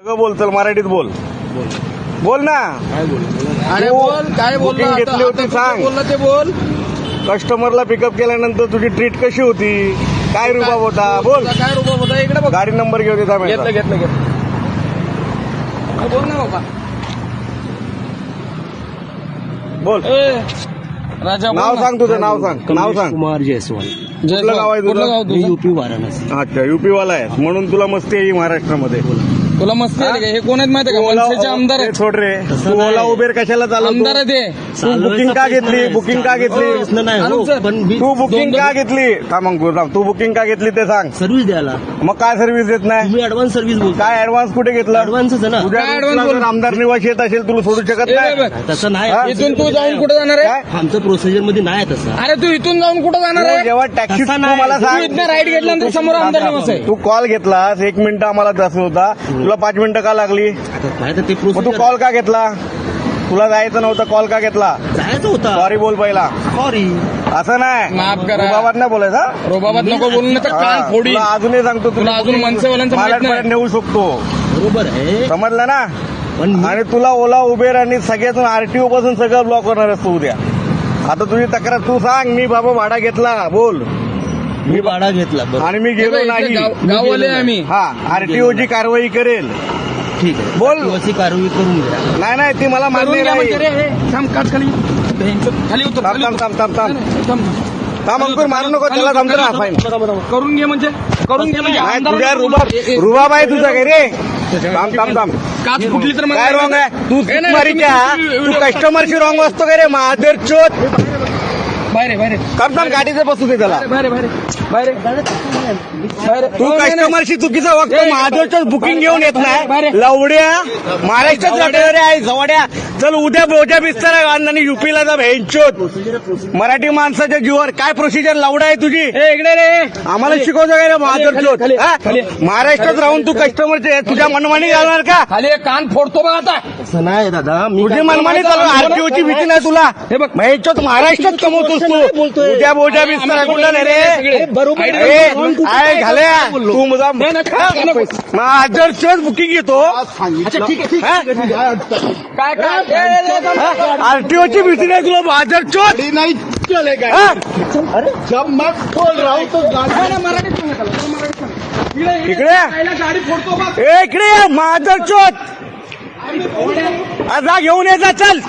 बोल, चल मराठीत बोल. बोल ना. काय बोल? अरे बोल, काय बोल? बुकिंग घेतली होती सांग. बोललं ते बोल. कस्टमरला पिकअप केल्यानंतर तुझी ट्रीट कशी होती, काय रुबाब होता, बोल. काय रुबाब होता? इकडे बघ. गाडी नंबर घेऊ देता घेतलं घेतलं घेतलं. बोल ना बाबा. बोल. राजा बोल नाव ना. सांग, तुझं नाव सांग. नाव सांग. कुमार जयस्वाल. कुठलं गाव आहे कुठलं गाव तुझं? मी तुझं? यूपी वाराणसी. अच्छा, युपी वाला आहे म्हणून तुला मस्ती आहे महाराष्ट्रामध्ये. तुला मस्ती आहे का? हे कोण आहेत माहिती आहे का? मनसेचे आमदार ते आहेत. सोड रे. तसं तू नाही. ओला उबेर कशाला आमदार चालवतो? आहे ते. तू बुकिंग का घेतली? बुकिंग का घेतली? प्रश्न नाही हो, आणून सर. पण तू बुकिंग का घेतली? थांब अंकुर, थांब. तू बुकिंग का घेतली ते सांग. सर्व्हिस द्यायला मग काय सर्व्हिस देत नाही? तुम्ही ऍडव्हान्स सर्व्हिस बोलता. काय ऍडव्हान्स कुठे घेतला? ऍडव्हान्सच आहे ना. उद्या काय तुला advance जर बोल? आमदार निवास येत असेल तुला सोडू शकत ए, नाही. बघ. तसं नाही. हा? इथून तू जाऊन कुठं जाणार आहे? काय? आमचं प्रोसिजर मध्ये नाही तसं. अरे तू इथून जाऊन कुठं जाणार तू आहे? जेव्हा टॅक्सी तसा तू नाही. मला तू सांग. इथनं राईट घेतल्यानंतर समोर आमदार निवास आहे. तू कॉल घेतलास 1 मिनिट आम्हाला जास्त होता, तुला 5 मिनिटं का लागली? आता नाही तर ते मग तू प्रोसिजर कॉल का घेतला? तुला जायचं नव्हतं, कॉल का घेतला? जायचं होता. सॉरी बोल पहिला. सॉरी. असं नाही. माफ करा. रुबाबात नाही बोलायचं. रोबाबात नको बोलू ना तर कान हा, फोडी. तुला अजूनही सांगतो तुला अजून मनसेवाल्यांचं माहित नाही. मला नेऊ शकतो. बरोबर आहे समजलं ना? पण मी- आणि तुला ओला उबेर आणि सगळ्यातून आरटीओ पासून सगळं ब्लॉक करणार असतो उद्या. आता तुझी तक्रार तू सांग. मी बाबा भाडा घेतला बोल. मी भाडा घेतला. बरं आणि मी गेलो इथे नाही. गाववाले आहे आम्ही. हा, आरटीओची कारवाई करेल. ठीक आहे. बोल. अशी कारवाई करून घ्या. नाही नाही, ती मला करून मान्य घ्या नाही. म्हणजे रे, हे, थांब, काच खाली खाली उतर, थांब खाली थांब उतर. थांब थांब थांब नाही, नाही, थांब. थांब अंकुर, मारू नको त्याला. थांबतो ना फाईन. करून घे म्हणजे करून घे म्हणजे नाही, आमदार- तुझ्या रुबाब आहे तुझा काय रे? थांब थांब थांब. काच फुटली तर मला काय रॉंग आहे? तू नाही, नाही, मारीच्या तुम्ही- तू कस्टमरशी रॉंग असतो का रे? महादेर चोत. बाहेर आहे, बाहेर आहे. थांब थांब, गाडीचे बसू दे त्याला. बाहेर आहे, बाहेर आहे, बाहेर आहे. बाहेर आहे. तू हो, नाही, नाही. कस्टमरशी चुकीचा वागतो. ए, महादेवचं बुकिंग घेऊन येत बाहेर नाही. आहे. लवड्या महाराष्ट्रात लढणारे आहे जवड्या. चल उद्या बोजा बिस्तर आणि युपीला जा भेंचोत. मराठी माणसाच्या जीवावर काय प्रोसिजर लावडा आहे तुझी? ए, इकडे रे. आम्हाला शिकवतो काय रे महादेव चोत? खाली, हा? खाली. महाराष्ट्रात राहून तू कस्टमरचे तुझ्या मनमानी घालणार का? खाली एक कान फोडतो बघ आता. असं नाही दादा. मी तुझी काय- मनमानी चालू. आरटीओची भीती नाही तुला? हे बघ. भेंचोत महाराष्ट्रात कमवतोस तू. बोलतोय. उद्या बोजा बिस्तर कुठला नाही रे? बरोबर आयडी आहे. ए, नंबर कुठं आहे काय घाल्या काय बोललो? तू मुदा नाही, नाही, काय नको. महाजरचोच बुकिंग घेतो. अच्छा ठीक आहे ठीक आहे, ठीक आहे. काय काय ए, ए, ए, थांब. आरटीओची भीती नाही तुला? महाजरचोत नहीं चलेगा हा? जब मैं बोल रहा हूँ तो गाड़ी नाही, नाही, मराठीत सांगा त्याला, त्याला मराठीत सांगा. इकडे. पहिला गाडी फोडतो बघ. ए, इकडे ये, महाजरचोत. जा घेऊन ये जा, चल.